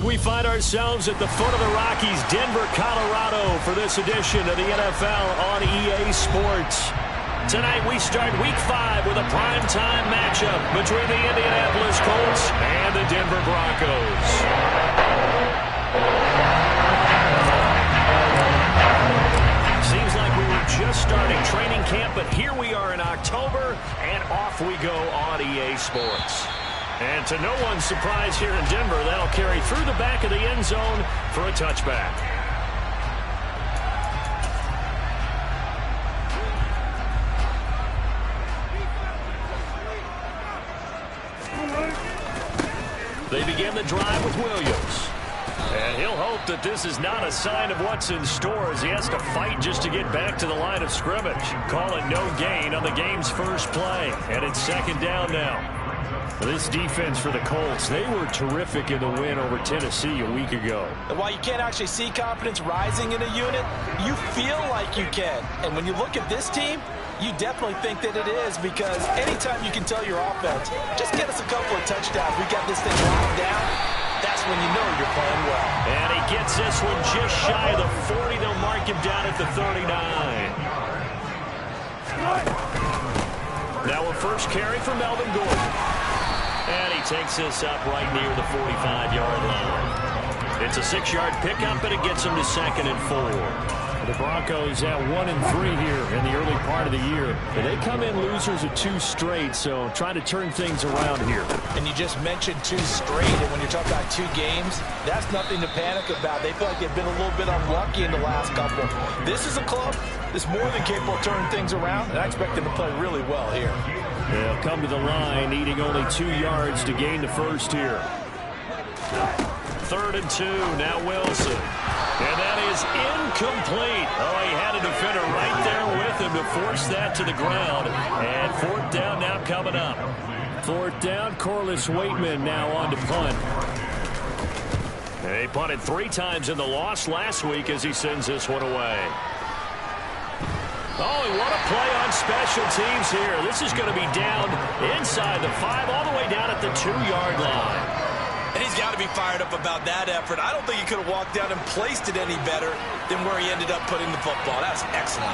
We find ourselves at the foot of the Rockies, Denver, Colorado, for this edition of the NFL on EA Sports. Tonight we start Week 5 with a primetime matchup between the Indianapolis Colts and the Denver Broncos. Seems like we were just starting training camp, but here we are in October, and off we go on EA Sports. And to no one's surprise here in Denver, that'll carry through the back of the end zone for a touchback. They begin the drive with Williams. And he'll hope that this is not a sign of what's in store as he has to fight just to get back to the line of scrimmage. Call it no gain on the game's first play. And it's second down now. This defense for the Colts, they were terrific in the win over Tennessee a week ago. And while you can't actually see confidence rising in a unit, you feel like you can. And when you look at this team, you definitely think that it is, because anytime you can tell your offense, just get us a couple of touchdowns, we got this thing locked down, that's when you know you're playing well. And he gets this one just shy of the 40. They'll mark him down at the 39. Now a first carry for Melvin Gordon. And he takes this up right near the 45-yard line. It's a 6-yard pickup, and it gets him to 2nd and 4. The Broncos at 1-3 here in the early part of the year. But they come in losers of 2 straight, so trying to turn things around here. And you just mentioned 2 straight, and when you're talking about 2 games, that's nothing to panic about. They feel like they've been a little bit unlucky in the last couple. This is a club that's more than capable of turning things around, and I expect them to play really well here. They'll come to the line, needing only 2 yards to gain the first here. 3rd and 2, now Wilson. And that is incomplete. Oh, he had a defender right there with him to force that to the ground. And 4th down now coming up. 4th down, Corliss Waitman now on to punt. They punted 3 times in the loss last week as he sends this one away. Oh, what a play on special teams here. This is going to be down inside the 5, all the way down at the 2-yard line. And he's got to be fired up about that effort. I don't think he could have walked down and placed it any better than where he ended up putting the football. That's excellent.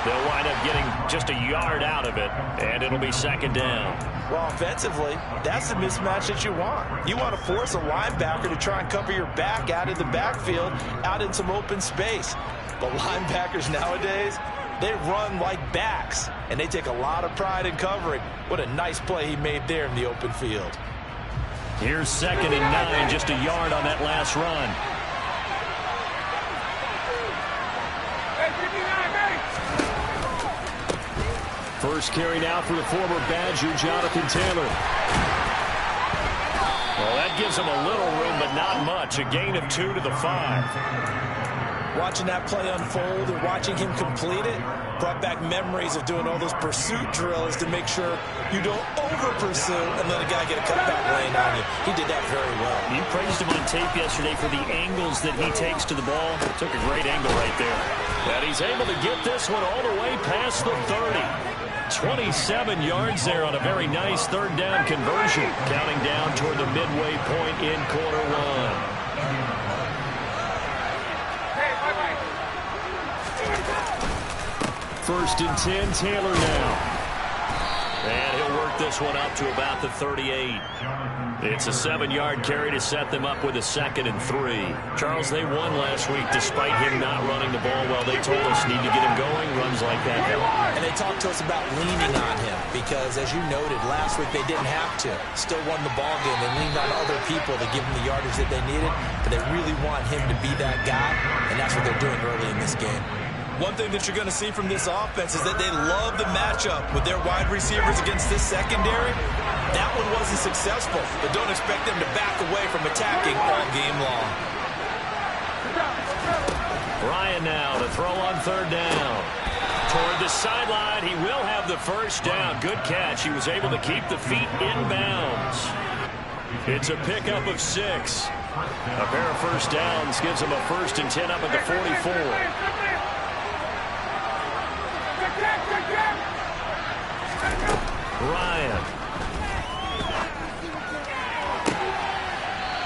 They'll wind up getting just a yard out of it, and it'll be 2nd down. Well, offensively, that's the mismatch that you want. You want to force a linebacker to try and cover your back out of the backfield, out in some open space. But linebackers nowadays, they run like backs, and they take a lot of pride in covering. What a nice play he made there in the open field. Here's 2nd and 9, just a yard on that last run. First carry now for the former Badger, Jonathan Taylor. Well, that gives him a little room, but not much. A gain of 2 to the 5. Watching that play unfold and watching him complete it brought back memories of doing all those pursuit drills to make sure you don't over-pursue and let a guy get a cutback lane on you. He did that very well. You praised him on tape yesterday for the angles that he takes to the ball. Took a great angle right there. And he's able to get this one all the way past the 30. 27 yards there on a very nice 3rd down conversion. Counting down toward the midway point in quarter 1. First and 10, Taylor now. And he'll work this one up to about the 38. It's a 7-yard carry to set them up with a 2nd and 3. Charles, they won last week despite him not running the ball well. They told us need to get him going. Runs like that help. And they talked to us about leaning on him because, as you noted, last week they didn't have to. Still won the ball game. They leaned on other people to give them the yardage that they needed. But they really want him to be that guy, and that's what they're doing early in this game. One thing that you're going to see from this offense is that they love the matchup with their wide receivers against this secondary. That one wasn't successful, but don't expect them to back away from attacking all game long. Ryan now to throw on 3rd down. Toward the sideline, he will have the first down. Good catch. He was able to keep the feet in bounds. It's a pickup of 6. A pair of first downs gives him a 1st and 10 up at the 44. Ryan.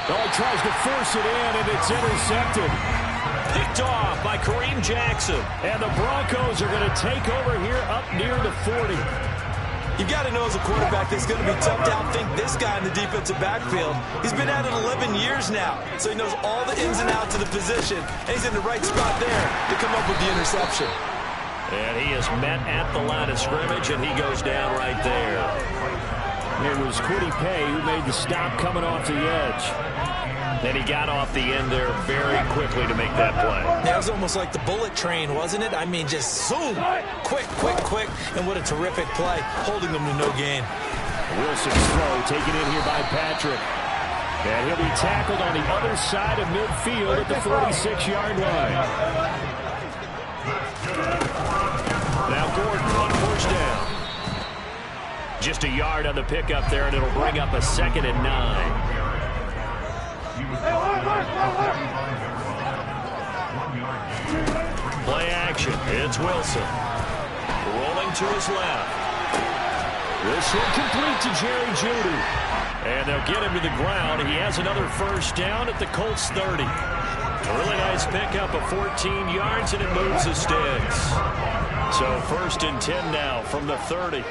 Oh, he tries to force it in, and it's intercepted. Picked off by Kareem Jackson. And the Broncos are going to take over here up near the 40. You've got to know as a quarterback it's going to be tough to outthink this guy in the defensive backfield. He's been at it 11 years now, so he knows all the ins and outs of the position, and he's in the right spot there to come up with the interception. And he is met at the line of scrimmage, and he goes down right there. It was Kwity Paye who made the stop coming off the edge. And he got off the end there very quickly to make that play. That was almost like the bullet train, wasn't it? I mean, just zoom. Quick, quick, quick. And what a terrific play, holding them to no gain. Wilson's throw taken in here by Patrick. And he'll be tackled on the other side of midfield at the 46-yard line. Now Gordon on first down. Just a yard on the pickup there, and it'll bring up a 2nd and 9. Play action. It's Wilson. Rolling to his left. This one complete to Jerry Jeudy. And they'll get him to the ground. He has another first down at the Colts 30. A really nice pickup of 14 yards, and it moves the sticks. So 1st and 10 now from the 30.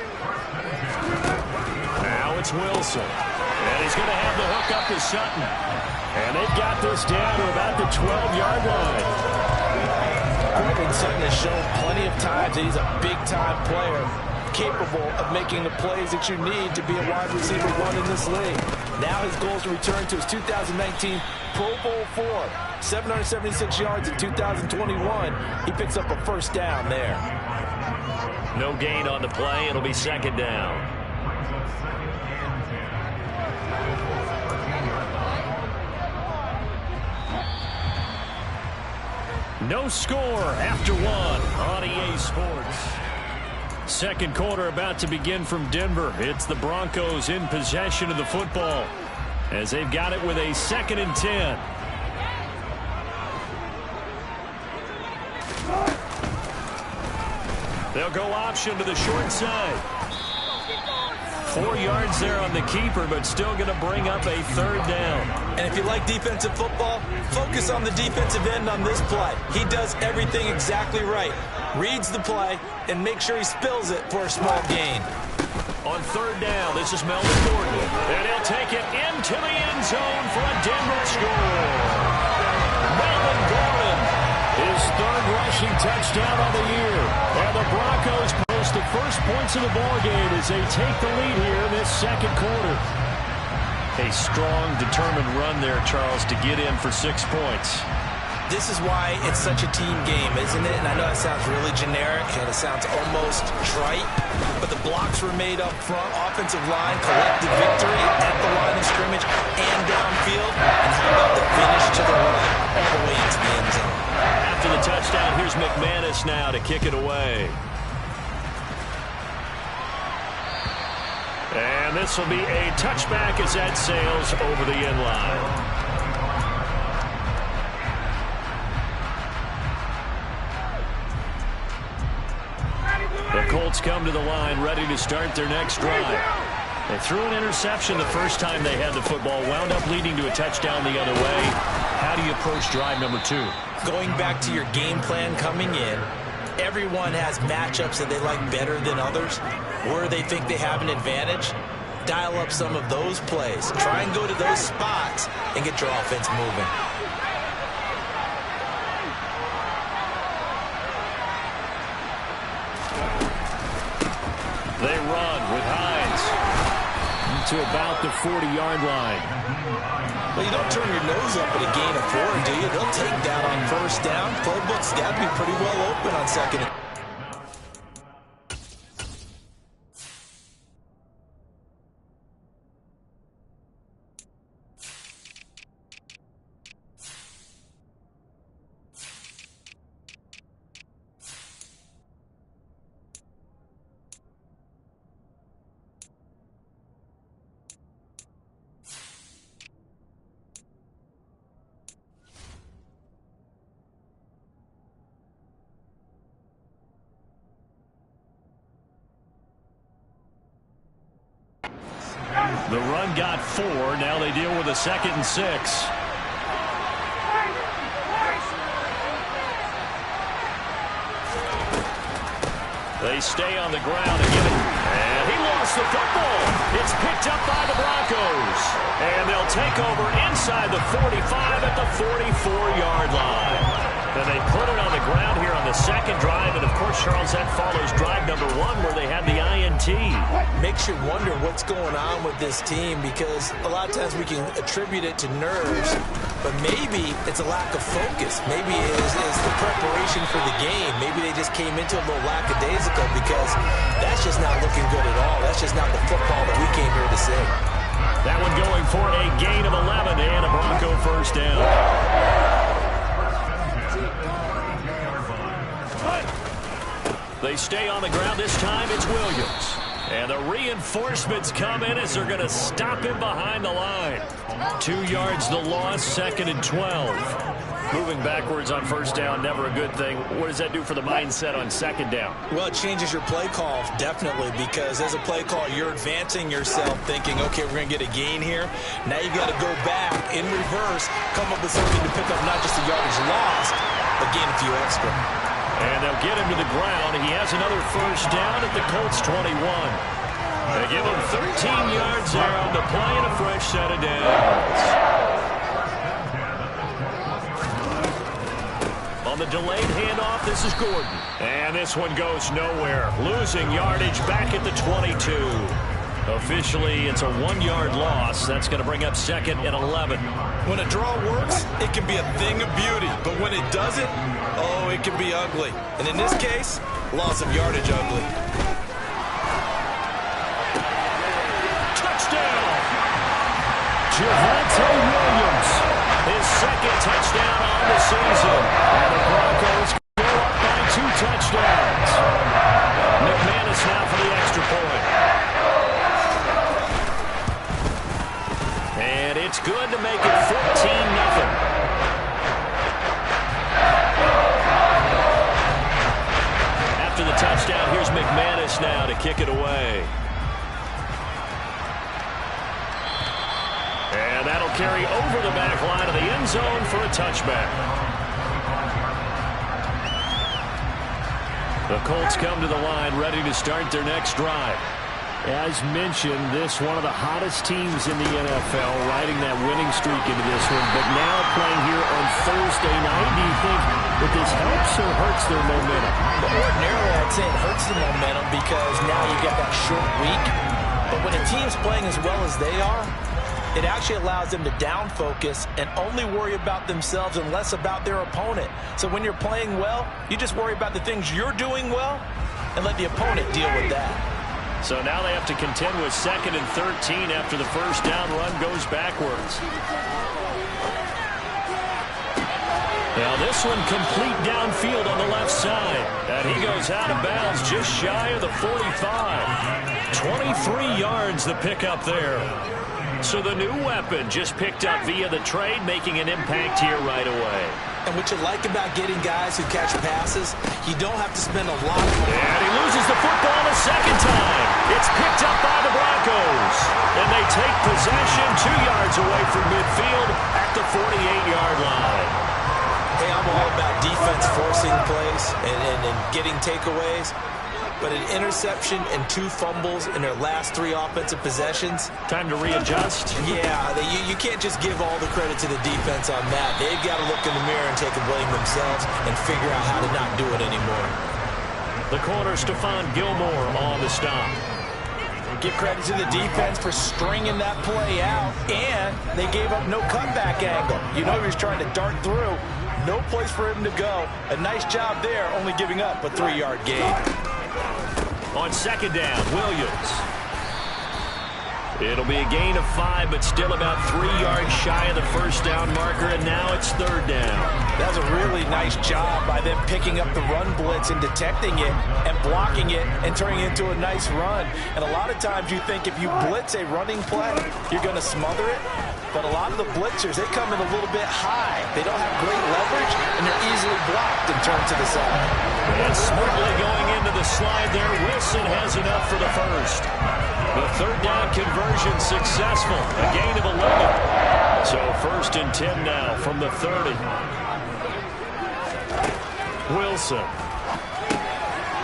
Now it's Wilson. And he's going to have the hook up to Sutton. And they've got this down to about the 12-yard line. Courtland Sutton has shown plenty of times that he's a big-time player, capable of making the plays that you need to be a wide receiver one in this league. Now his goal is to return to his 2019 Pro Bowl form. 776 yards in 2021. He picks up a first down there. No gain on the play. It'll be 2nd down. No score after 1 on EA Sports. 2nd quarter about to begin from Denver. It's the Broncos in possession of the football as they've got it with a 2nd and 10. They'll go option to the short side. 4 yards there on the keeper, but still going to bring up a 3rd down. And if you like defensive football, focus on the defensive end on this play. He does everything exactly right. Reads the play and makes sure he spills it for a small gain. On 3rd down, this is Melvin Gordon. And he'll take it into the end zone for a Denver score. Melvin Gordon, his 3rd rushing touchdown on the year. And the Broncos post the first points of the ballgame as they take the lead here in this 2nd quarter. A strong, determined run there, Charles, to get in for 6 points. This is why it's such a team game, isn't it? And I know it sounds really generic and it sounds almost trite, but the blocks were made up front. Offensive line collected victory at the line of scrimmage and downfield. And how about the finish to the right all the way into the end zone? After the touchdown, here's McManus now to kick it away. And this will be a touchback as that sails over the end line. The Colts come to the line ready to start their next drive. They threw an interception the first time they had the football, wound up leading to a touchdown the other way. How do you approach drive number 2? Going back to your game plan coming in, everyone has matchups that they like better than others, where they think they have an advantage. Dial up some of those plays. Try and go to those spots and get your offense moving. They run with Hines to about the 40-yard line. Well, you don't turn your nose up at a gain of 4, do you? They'll take that on first down. Playbook's got to be pretty well open on 2nd. The run got 4. Now they deal with a 2nd and 6. They stay on the ground and give it. And he lost the football. It's picked up by the Broncos. And they'll take over inside the 45 at the 44-yard line. And they put it on the ground here on the 2nd drive. And, of course, Charles, that follows drive number 1 where they had the INT. Makes you wonder what's going on with this team because a lot of times we can attribute it to nerves, but maybe it's a lack of focus. Maybe it's the preparation for the game. Maybe they just came into a little lackadaisical because that's just not looking good at all. That's just not the football that we came here to see. That one going for a gain of 11 and a Bronco first down. They stay on the ground. This time it's Williams. And the reinforcements come in as they're going to stop him behind the line. 2 yards the loss, 2nd and 12. Moving backwards on first down, never a good thing. What does that do for the mindset on 2nd down? Well, it changes your play call, definitely, because as a play call, you're advancing yourself thinking, okay, we're going to get a gain here. Now you got to go back in reverse, come up with something to pick up not just the yardage lost, but gain a few extra. And they'll get him to the ground. He has another first down at the Colts 21. They give him 13 yards there on the play and a fresh set of downs. On the delayed handoff, this is Gordon. And this one goes nowhere. Losing yardage back at the 22. Officially, it's a 1-yard loss. That's going to bring up 2nd and 11. When a draw works, it can be a thing of beauty. But when it doesn't, oh, it can be ugly. And in this case, loss of yardage ugly. Touchdown! Javonte Williams. His 2nd touchdown on the season. And the Broncos go up by 2 touchdowns. McManus now for the extra point. And it's good to make it 14-0. After the touchdown, here's McManus now to kick it away. And that'll carry over the back line of the end zone for a touchback. The Colts come to the line ready to start their next drive. As mentioned, this one of the hottest teams in the NFL, riding that winning streak into this one, but now playing here on Thursday night. Do you think that this helps or hurts their momentum? Well, ordinarily, I'd say it hurts the momentum because now you get that short week. But when a team's playing as well as they are, it actually allows them to down focus and only worry about themselves and less about their opponent. So when you're playing well, you just worry about the things you're doing well and let the opponent deal with that. So now they have to contend with 2nd and 13 after the first down run goes backwards. Now this one complete downfield on the left side. And he goes out of bounds just shy of the 45. 23 yards the pickup there. So the new weapon just picked up via the trade, making an impact here right away. And what you like about getting guys who catch passes, you don't have to spend a lot of money. And he loses the football a 2nd time. It's picked up by the Broncos. And they take possession 2 yards away from midfield at the 48-yard line. Hey, I'm all about defense forcing plays and getting takeaways. But an interception and 2 fumbles in their last 3 offensive possessions. Time to readjust. Yeah, you can't just give all the credit to the defense on that. They've got to look in the mirror and take a blame themselves and figure out how to not do it anymore. The corner, Stephon Gilmore, on the stop. Give credit to the defense for stringing that play out, and they gave up no cutback angle. You know he was trying to dart through. No place for him to go. A nice job there, only giving up a 3-yard gain. On 2nd down, Williams. It'll be a gain of 5, but still about 3 yards shy of the first down marker, and now it's 3rd down. That was a really nice job by them picking up the run blitz and detecting it and blocking it and turning it into a nice run. And a lot of times you think if you blitz a running play, you're going to smother it. But a lot of the blitzers, they come in a little bit high. They don't have great leverage, and they're easily blocked and turned to the side. And smartly going into the slide there, Wilson has enough for the first. The third down conversion successful, a gain of 11. So 1st and 10 now from the 30. Wilson.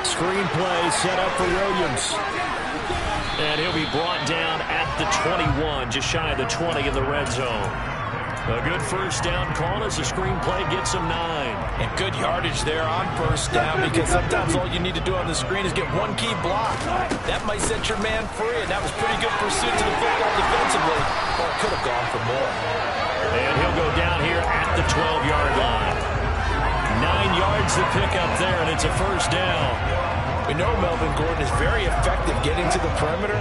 Screen play set up for Williams. And he'll be brought down at the 21, just shy of the 20 in the red zone. A good first down call as the screen play gets him 9. And good yardage there on first down, because sometimes all you need to do on the screen is get one key block. That might set your man free, and that was pretty good pursuit to the football defensively. Or it could have gone for more. And he'll go down here at the 12-yard line. 9 yards to pick up there, and it's a first down. We know Melvin Gordon is very effective getting to the perimeter,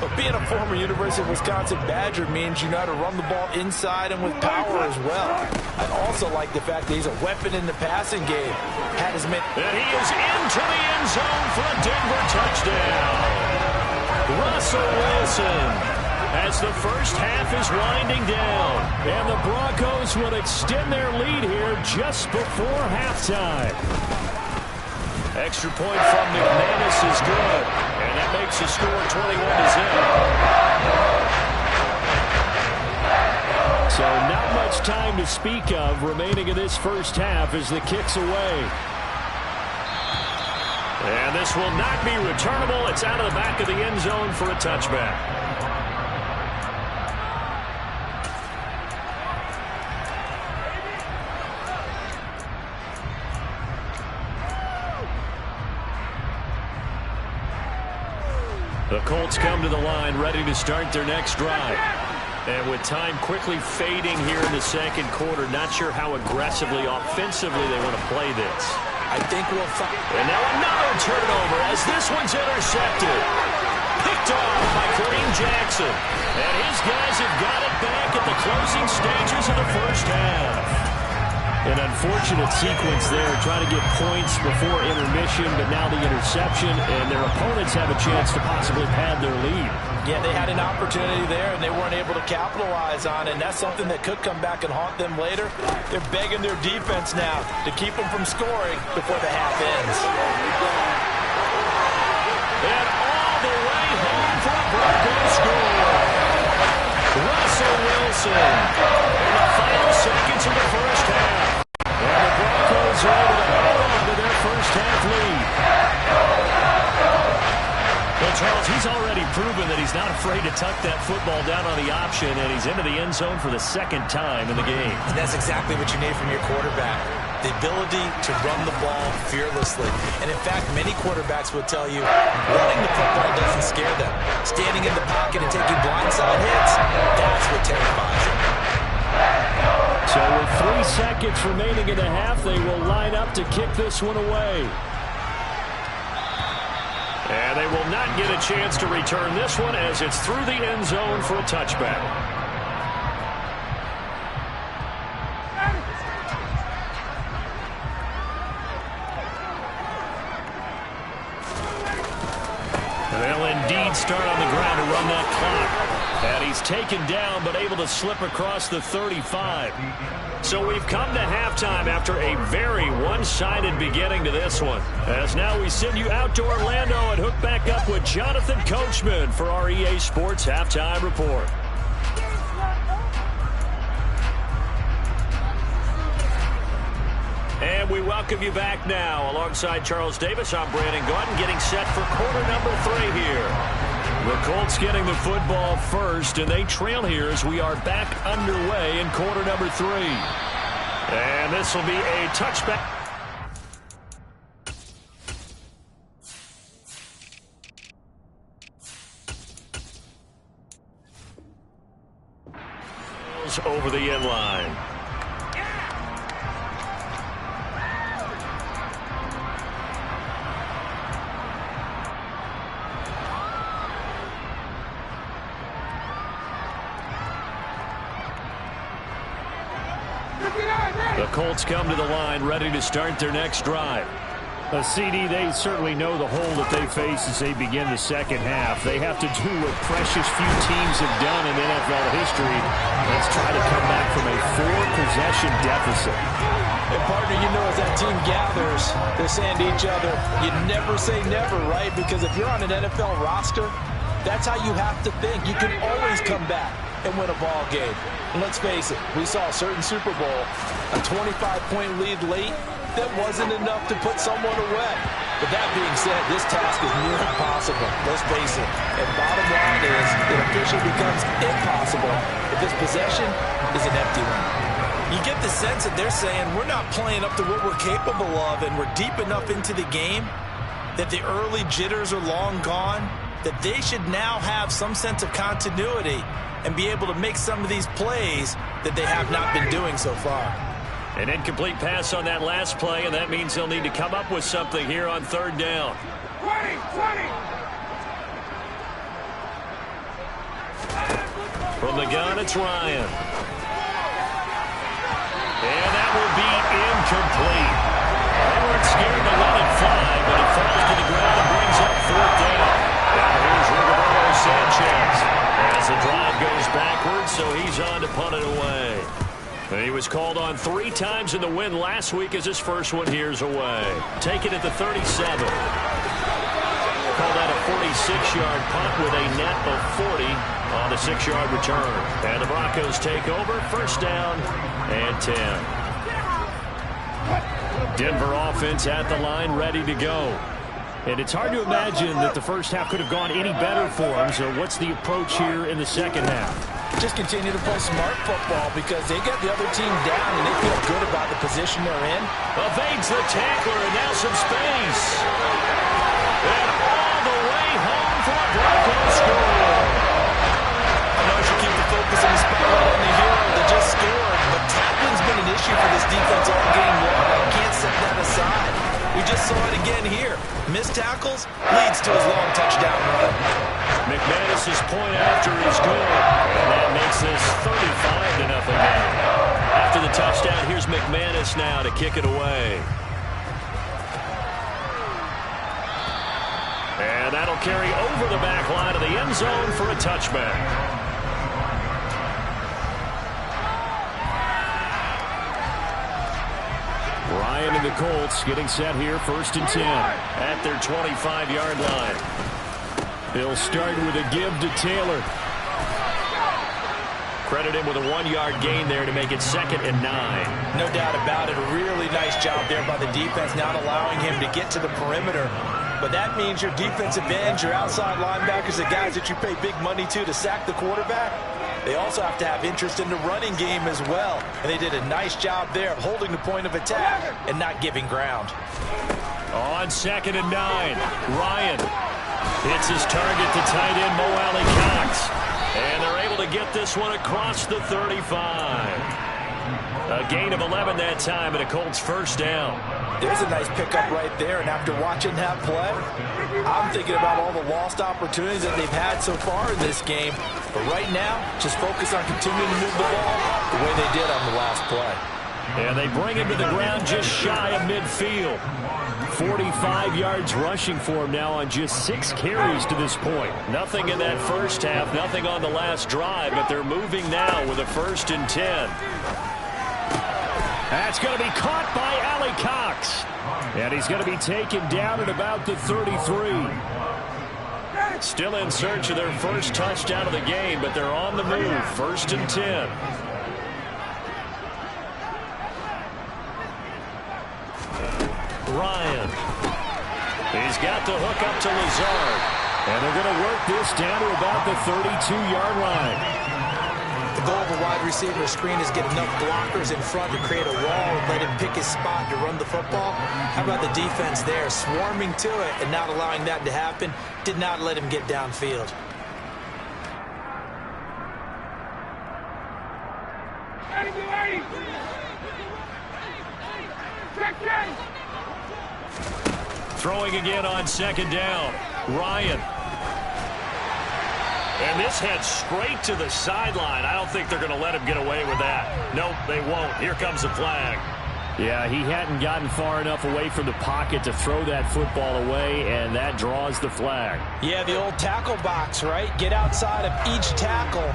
but being a former University of Wisconsin Badger means you know how to run the ball inside and with power as well. I also like the fact that he's a weapon in the passing game. And he is into the end zone for a Denver touchdown. Russell Wilson, as the first half is winding down, and the Broncos will extend their lead here just before halftime. Extra point from McManus is good, and that makes the score 21-0. So not much time to speak of remaining in this first half as the kick's away. And this will not be returnable. It's out of the back of the end zone for a touchback. The Colts come to the line ready to start their next drive. And with time quickly fading here in the second quarter, not sure how aggressively, offensively they want to play this. I think we'll find. And now another turnover as this one's intercepted. Picked off by Kareem Jackson. And his guys have got it back at the closing stages of the first half. An unfortunate sequence there, trying to get points before intermission, but now the interception, and their opponents have a chance to possibly pad their lead. Yeah, they had an opportunity there, and they weren't able to capitalize on it, and that's something that could come back and haunt them later. They're begging their defense now to keep them from scoring before the half ends. And all the way home for a Broncos score. Russell Wilson in the final seconds of the first half. And the Broncos are able to hold on to their first half lead. Well, Charles, he's already proven that he's not afraid to tuck that football down on the option, and he's into the end zone for the second time in the game. And that's exactly what you need from your quarterback. The ability to run the ball fearlessly. And in fact, many quarterbacks will tell you running the football doesn't scare them. Standing in the pocket and taking blindside hits, that's what terrifies them. So with 3 seconds remaining in the half, they will line up to kick this one away. And they will not get a chance to return this one as it's through the end zone for a touchback. They'll indeed start on the ground to run that clock. And he's taken down but able to slip across the 35. So we've come to halftime after a very one-sided beginning to this one. As now we send you out to Orlando and hook back up with Jonathan Coachman for our EA Sports Halftime Report. And we welcome you back now. Alongside Charles Davis, I'm Brandon Gaudin, getting set for quarter number 3 here. The Colts getting the football first, and they trail here as we are back underway in quarter number 3. And this will be a touchback. Over the end line. The Colts come to the line ready to start their next drive. CD, they certainly know the hole that they face as they begin the second half. They have to do what precious few teams have done in NFL history. Let's try to come back from a 4-possession deficit. And partner, you know, as that team gathers, they're saying to each other, you never say never, right? Because if you're on an NFL roster, that's how you have to think. You can always come back and win a ball game. And let's face it, we saw a certain Super Bowl, a 25-point lead late, that wasn't enough to put someone away. But that being said, this task is near impossible. Let's face it. And bottom line is, it officially becomes impossible if this possession is an empty one. You get the sense that they're saying we're not playing up to what we're capable of, and we're deep enough into the game that the early jitters are long gone, that they should now have some sense of continuity and be able to make some of these plays that they have not been doing so far. An incomplete pass on that last play, and that means they'll need to come up with something here on third down. 20. From the gun, it's Ryan. And that will be incomplete. They weren't scared to let it fly, but it falls to the ground and brings up fourth down. And here's Roberto Sanchez. As the drive goes backwards, so he's on to punt it away. And he was called on 3 times in the win last week as his first one here's away. Taken at the 37. Call that a 46-yard punt with a net of 40 on the 6-yard return. And the Broncos take over, first down and 10. Denver offense at the line, ready to go. And it's hard to imagine that the first half could have gone any better for them. So what's the approach here in the second half? Just continue to play smart football because they got the other team down and they feel good about the position they're in. Evades the tackler and now some space. And all the way home for a Broncos score. I know I should keep the focus on the spotlight on the hero that just scored, but tackling's been an issue for this defense all game long. I can't set that aside. We just saw it again here. Missed tackles leads to his long touchdown run. McManus's point after is good. And that makes this 35-0 now. After the touchdown, here's McManus now to kick it away. And that'll carry over the back line of the end zone for a touchback. Ryan and the Colts getting set here, first and 10 at their 25-yard line. They'll start with a give to Taylor. Credit him with a 1-yard gain there to make it 2nd and 9. No doubt about it. A really nice job there by the defense, not allowing him to get to the perimeter. But that means your defensive ends, your outside linebackers, the guys that you pay big money to sack the quarterback, they also have to have interest in the running game as well. And they did a nice job there of holding the point of attack and not giving ground. On 2nd and 9, Ryan hits his target to tight end Mo Alley-Cox. And they're able to get this one across the 35. A gain of 11 that time and a Colts first down. There's a nice pickup right there, and after watching that play, I'm thinking about all the lost opportunities that they've had so far in this game. But right now, just focus on continuing to move the ball the way they did on the last play. And they bring him to the ground just shy of midfield. 45 yards rushing for him now on just 6 carries to this point. Nothing in that first half, nothing on the last drive, but they're moving now with a 1st and 10. That's going to be caught by Alley-Cox. And he's going to be taken down at about the 33. Still in search of their first touchdown of the game, but they're on the move. 1st and 10. Ryan. He's got the hook up to Lazard. And they're going to work this down to about the 32-yard line. The goal of a wide receiver screen is get enough blockers in front to create a wall and let him pick his spot to run the football. How about the defense there, swarming to it and not allowing that to happen? Did not let him get downfield. Throwing again on 2nd down. Ryan. And this heads straight to the sideline. I don't think they're going to let him get away with that. Nope, they won't. Here comes the flag. Yeah, he hadn't gotten far enough away from the pocket to throw that football away, and that draws the flag. Yeah, the old tackle box, right? Get outside of each tackle,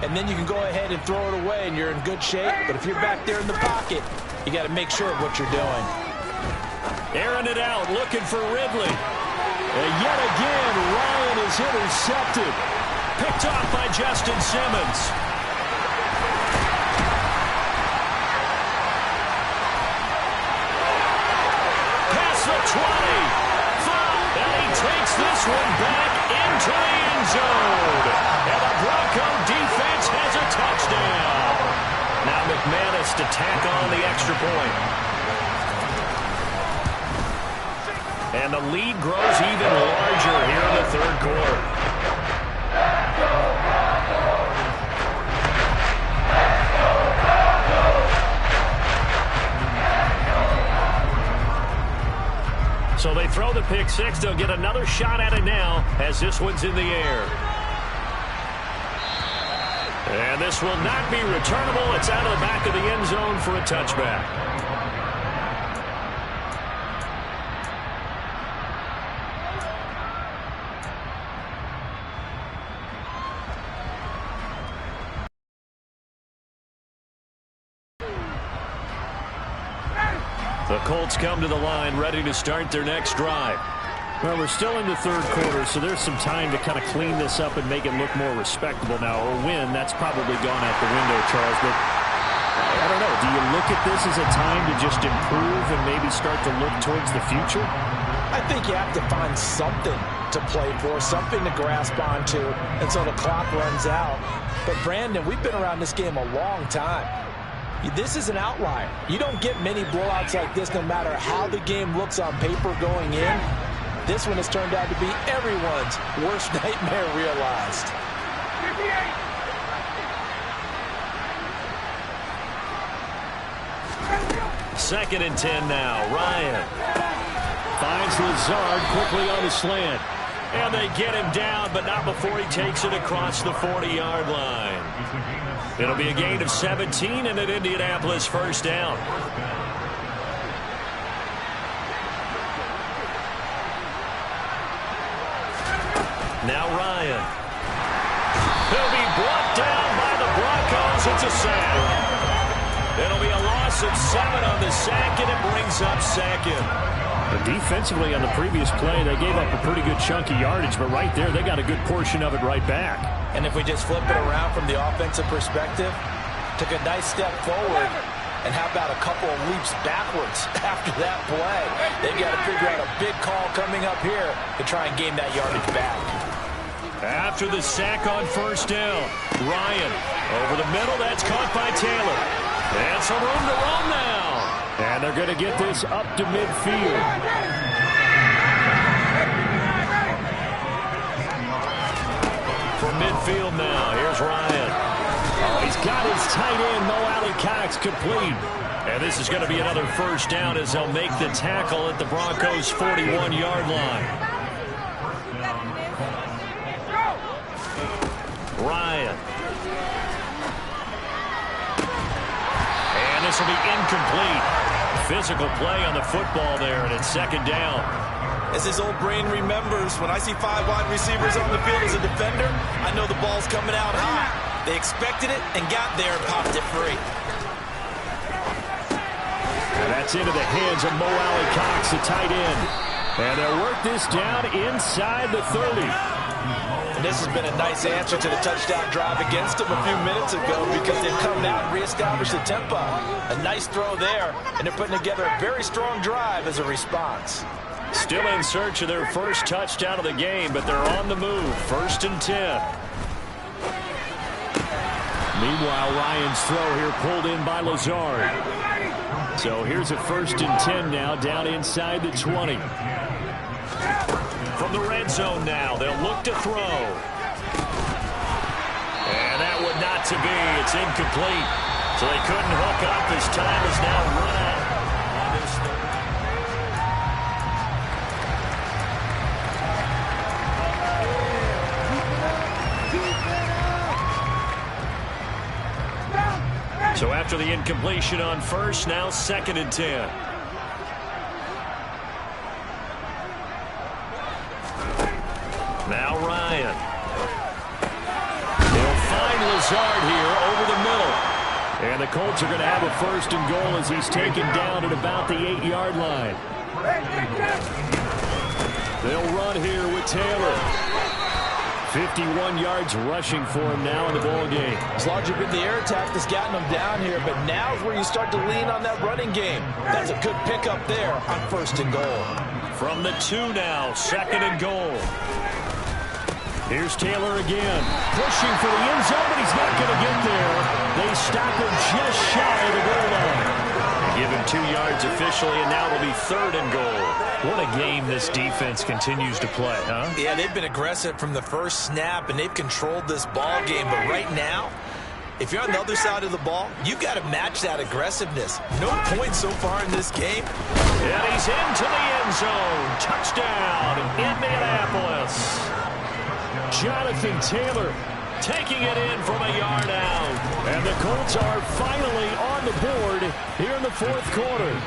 and then you can go ahead and throw it away, and you're in good shape. But if you're back there in the pocket, You got to make sure of what you're doing. Airing it out, looking for Ridley. And yet again, Ryan is intercepted. Picked off by Justin Simmons. Past the 20. And he takes this one back into the end zone. And the Bronco defense has a touchdown. Now McManus to tack on the extra point. And the lead grows even larger here in the third quarter. So they throw the pick six. They'll get another shot at it now as this one's in the air. And this will not be returnable. It's out of the back of the end zone for a touchback. The Colts come to the line, ready to start their next drive. Well, we're still in the third quarter, so there's some time to kind of clean this up and make it look more respectable now. A win, that's probably gone out the window, Charles. But I don't know. Do you look at this as a time to just improve and maybe start to look towards the future? I think you have to find something to play for, something to grasp onto until the clock runs out. But, Brandon, we've been around this game a long time. This is an outlier. You don't get many blowouts like this no matter how the game looks on paper going in. This one has turned out to be everyone's worst nightmare realized. 2nd and 10 now. Ryan finds Lazard quickly on the slant. And they get him down, but not before he takes it across the 40-yard line. It'll be a gain of 17 and an Indianapolis first down. Now Ryan. He'll be brought down by the Broncos. It's a sack. It'll be a loss of 7 on the sack, and it brings up 2nd. But defensively on the previous play, they gave up a pretty good chunk of yardage, but right there, they got a good portion of it right back. And if we just flip it around from the offensive perspective, took a nice step forward, and how about a couple of leaps backwards after that play? They've got to figure out a big call coming up here to try and gain that yardage back. After the sack on first down, Ryan over the middle. That's caught by Taylor. And some room to run now. And they're going to get this up to midfield. From midfield now, here's Ryan. Oh, he's got his tight end, Mo Alley-Cox, complete. And this is going to be another first down as they'll make the tackle at the Broncos' 41-yard line. Ryan. And this will be incomplete. Physical play on the football there, and it's 2nd down. As his old brain remembers, when I see 5 wide receivers on the field as a defender, I know the ball's coming out high. They expected it and got there and popped it free. And that's into the hands of Mo Alley-Cox, the tight end. And they'll work this down inside the 30. And this has been a nice answer to the touchdown drive against them a few minutes ago because they've come out and reestablished the tempo. A nice throw there, and they're putting together a very strong drive as a response. Still in search of their first touchdown of the game, but they're on the move. 1st and 10. Meanwhile, Ryan's throw here pulled in by Lazard. So here's a 1st and 10 now, down inside the 20. From the red zone now, they'll look to throw. And that would not to be. It's incomplete. So they couldn't hook up. His time is now run out. So after the incompletion on first, now 2nd and 10. Now Ryan. They'll find Lazard here over the middle. And the Colts are going to have a 1st and goal as he's taken down at about the 8-yard line. They'll run here with Taylor. 51 yards rushing for him now in the ball game. It's largely been the air attack that's gotten him down here, but now is where you start to lean on that running game. That's a good pickup there on 1st and goal. From the 2 now, 2nd and goal. Here's Taylor again, pushing for the end zone, but he's not going to get there. They stop him just shy of the goal line. Give him 2 yards officially, and now it'll be 3rd and goal. What a game this defense continues to play, huh? Yeah, they've been aggressive from the first snap, and they've controlled this ball game. But right now, if you're on the other side of the ball, you've got to match that aggressiveness. No points so far in this game. And he's into the end zone. Touchdown, Indianapolis. Jonathan Taylor taking it in from a yard out. And the Colts are finally on the board here in the 4th quarter.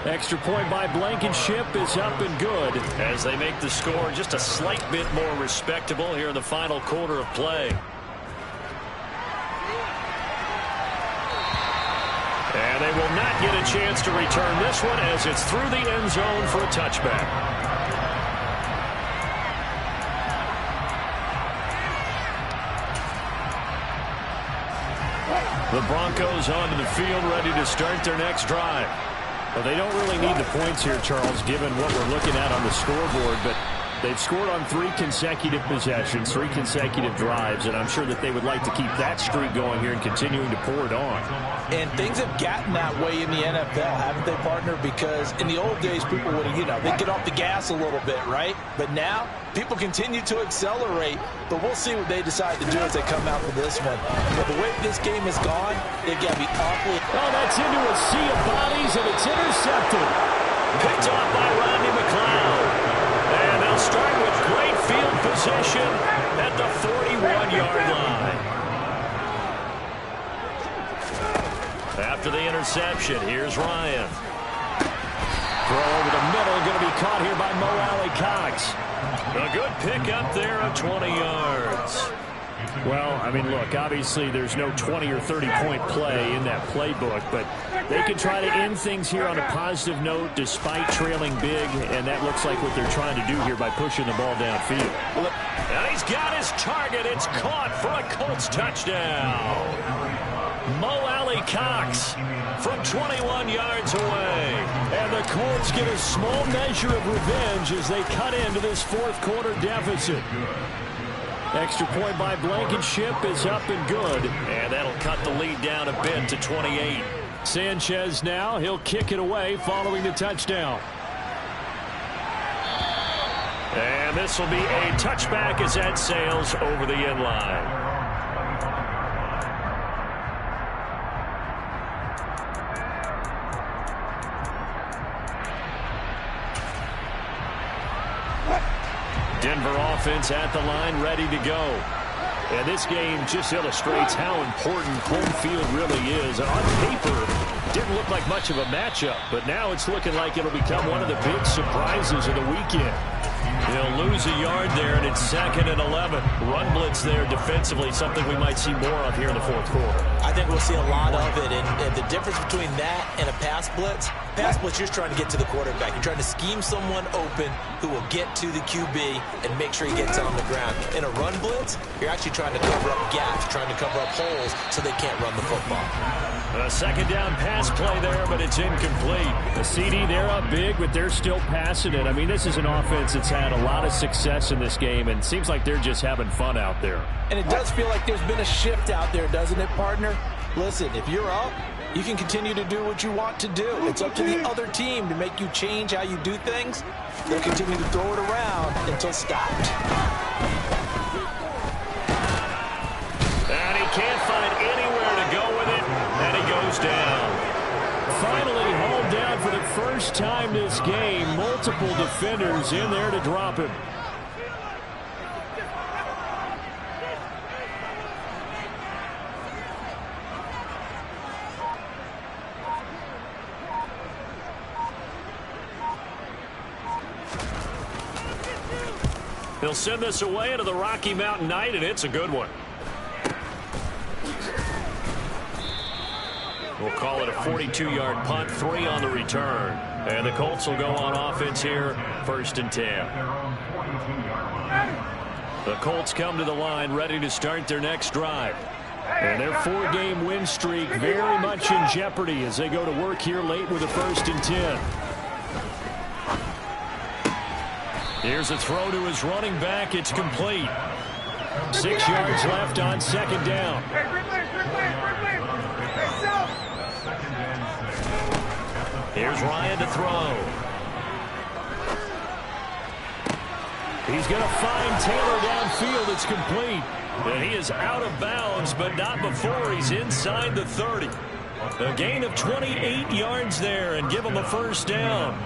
Extra point by Blankenship is up and good. As they make the score just a slight bit more respectable here in the final quarter of play. And they will not get a chance to return this one as it's through the end zone for a touchback. The Broncos onto the field, ready to start their next drive. Well, they don't really need the points here, Charles, given what we're looking at on the scoreboard, but they've scored on 3 consecutive possessions, 3 consecutive drives, and I'm sure that they would like to keep that streak going here and continuing to pour it on. And things have gotten that way in the NFL, haven't they, partner? Because in the old days, people would, they'd get off the gas a little bit, right? But now, people continue to accelerate, but we'll see what they decide to do as they come out for this one. But the way this game has gone, they've got to be awfully... Oh, that's into a sea of bodies, and it's intercepted. Picked off by Rodney McLeod. And they'll start with great field position at the 41-yard line. After the interception, here's Ryan. Throw over the middle, going to be caught here by Mo Alley-Cox. A good pick up there of 20 yards. Well, I mean, look, obviously there's no 20 or 30-point play in that playbook, but they can try to end things here on a positive note despite trailing big, and that looks like what they're trying to do here by pushing the ball downfield. And he's got his target. It's caught for a Colts touchdown. Mo Alley-Cox from 21 yards away. And the Colts get a small measure of revenge as they cut into this 4th quarter deficit. Extra point by Blankenship is up and good. And that'll cut the lead down a bit to 28. Sanchez now, he'll kick it away following the touchdown. And this will be a touchback as that sails over the end line. Denver offense at the line, ready to go. And this game just illustrates how important home field really is. And on paper, didn't look like much of a matchup, but now it's looking like it'll become one of the big surprises of the weekend. He'll lose a yard there, and it's 2nd and 11. Run blitz there defensively, something we might see more of here in the 4th quarter. I think we'll see a lot of it, and the difference between that and a pass blitz, you're trying to get to the quarterback. You're trying to scheme someone open who will get to the QB and make sure he gets on the ground. In a run blitz, you're actually trying to cover up gaps, trying to cover up holes so they can't run the football. A 2nd down pass play there, but it's incomplete. The CD, they're up big, but they're still passing it. I mean, this is an offense that's had a lot of success in this game, and it seems like they're just having fun out there. And it does feel like there's been a shift out there, doesn't it, partner? Listen, if you're up, you can continue to do what you want to do. It's up to the other team to make you change how you do things. They'll continue to throw it around until stopped. And he can't find anywhere to go with it, and he goes down. Finally hauled down for the first time this game. Multiple defenders in there to drop him. He'll send this away into the Rocky Mountain Night, and it's a good one. We'll call it a 42-yard punt, 3 on the return. And the Colts will go on offense here, 1st and 10. The Colts come to the line ready to start their next drive. And their 4-game win streak very much in jeopardy as they go to work here late with a 1st and 10. Here's a throw to his running back. It's complete. 6 yards left on 2nd down. Here's Ryan to throw. He's going to find Taylor downfield. It's complete. And he is out of bounds, but not before he's inside the 30. A gain of 28 yards there and give him a 1st down.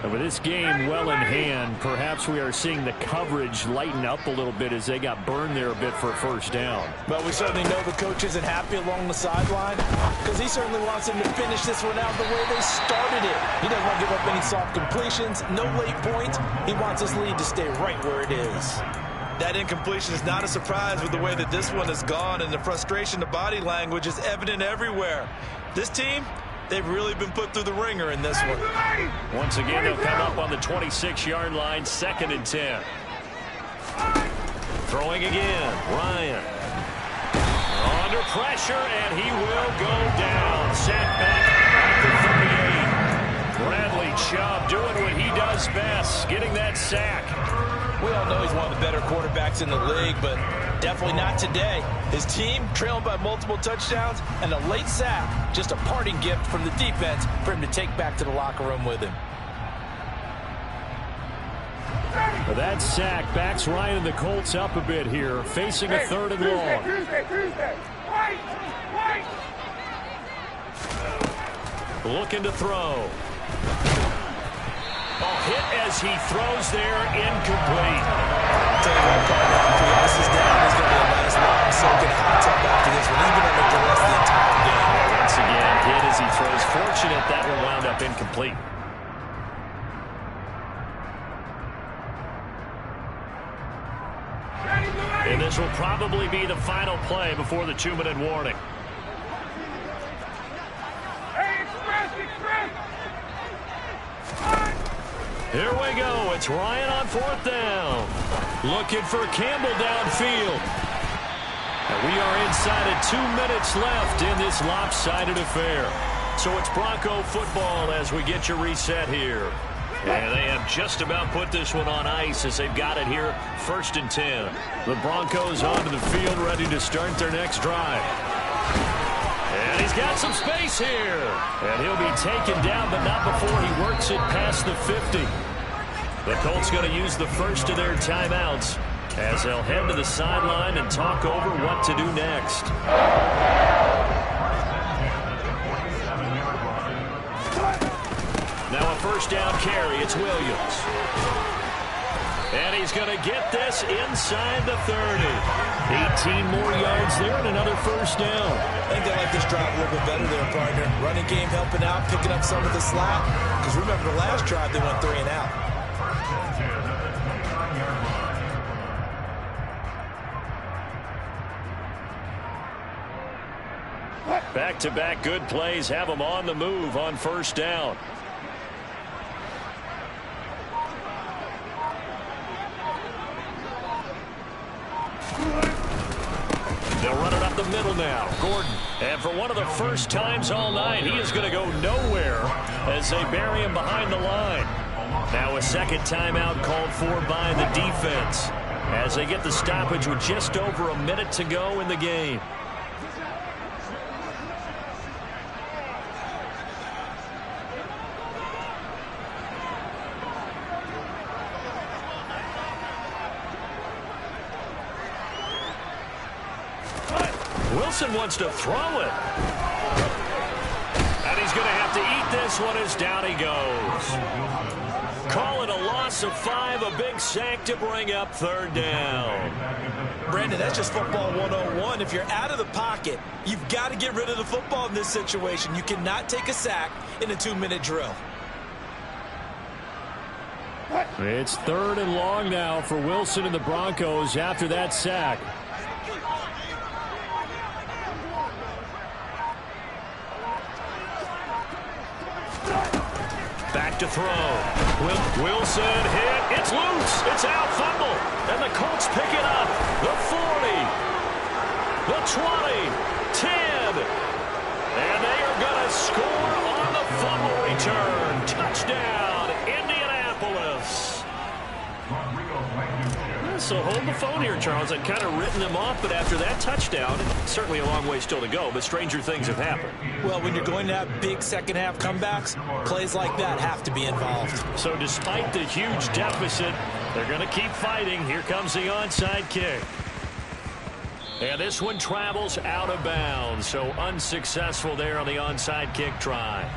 And with this game well in hand, perhaps we are seeing the coverage lighten up a little bit as they got burned there a bit for a 1st down. But we certainly know the coach isn't happy along the sideline because he certainly wants them to finish this one out the way they started it. He doesn't want to give up any soft completions, no late points. He wants his lead to stay right where it is. That incompletion is not a surprise with the way that this one has gone, and the frustration, the body language is evident everywhere. This team, they've really been put through the ringer in this one. Once again, they'll come up on the 26-yard line, 2nd and 10. Throwing again, Ryan. Under pressure, and he will go down. Sacked back at the 38. Bradley Chubb doing what he does best, getting that sack. We all know he's one of the better quarterbacks in the league, but definitely not today. His team trailing by multiple touchdowns and a late sack. Just a parting gift from the defense for him to take back to the locker room with him. Well, that sack backs Ryan and the Colts up a bit here, facing a 3rd and long. Looking to throw. Hit as he throws there, incomplete. I'll tell you what, partner, if he is down, he's going to be a nice long soaking hot tub after this one, even under duress the entire game. Once again, hit as he throws. Fortunate that one wound up incomplete. And this will probably be the final play before the 2-minute warning. Here we go. It's Ryan on 4th down. Looking for Campbell downfield. And we are inside of 2 minutes left in this lopsided affair. So it's Bronco football as we get your reset here. And they have just about put this one on ice as they've got it here, 1st and 10. The Broncos onto the field ready to start their next drive. And he's got some space here. And he'll be taken down, but not before he works it past the 50. The Colts going to use the first of their timeouts as they'll head to the sideline and talk over what to do next. Now a 1st down carry. It's Williams. And he's going to get this inside the 30. 18 more yards there and another 1st down. I think they like this drive a little bit better there, partner. Running game helping out, picking up some of the slack. Because remember the last drive, they went 3 and out. Back-to-back good plays have them on the move on 1st down. They'll run it up the middle now. Gordon. And for one of the first times all night, he is going to go nowhere as they bury him behind the line. Now a 2nd timeout called for by the defense as they get the stoppage with just over a minute to go in the game. Wilson wants to throw it. And he's going to have to eat this one as down he goes. Call it a loss of 5, a big sack to bring up 3rd down. Brandon, that's just football 101. If you're out of the pocket, you've got to get rid of the football in this situation. You cannot take a sack in a 2-minute drill. It's 3rd and long now for Wilson and the Broncos after that sack. to throw. Wilson hit. It's loose. It's out. Fumble. And the Colts pick it up. The 40. The 20. 10. And they are going to score on the fumble return. Touchdown, Indianapolis. So hold the phone here, Charles. I'd kind of written them off, but after that touchdown, certainly a long way still to go, but stranger things have happened. Well, when you're going to have big second-half comebacks, plays like that have to be involved. So despite the huge deficit, they're going to keep fighting. Here comes the onside kick. And this one travels out of bounds, so unsuccessful there on the onside kick try.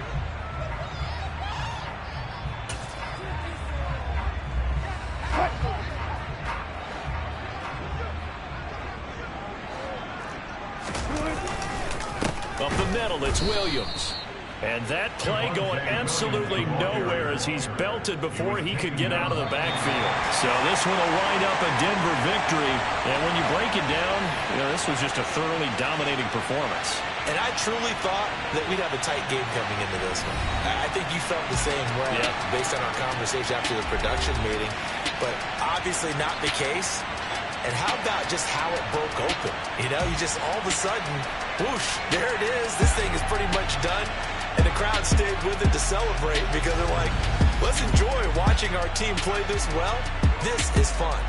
Up the middle, it's Williams. And that play going absolutely nowhere as he's belted before he could get out of the backfield. So this one will wind up a Denver victory. And when you break it down, this was just a thoroughly dominating performance. And I truly thought that we'd have a tight game coming into this one. I think you felt the same way based on our conversation after the production meeting. But obviously not the case. And how about just how it broke open? You just all of a sudden, whoosh, there it is. This thing is pretty much done. And the crowd stayed with it to celebrate because they're like, let's enjoy watching our team play this well. This is fun.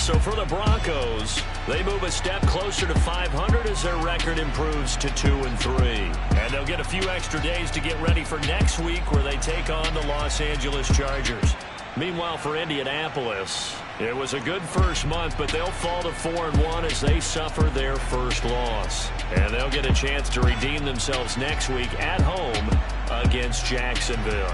So for the Broncos, they move a step closer to 500 as their record improves to 2-3. And they'll get a few extra days to get ready for next week where they take on the Los Angeles Chargers. Meanwhile, for Indianapolis, it was a good first month, but they'll fall to 4-1 as they suffer their first loss. And they'll get a chance to redeem themselves next week at home against Jacksonville.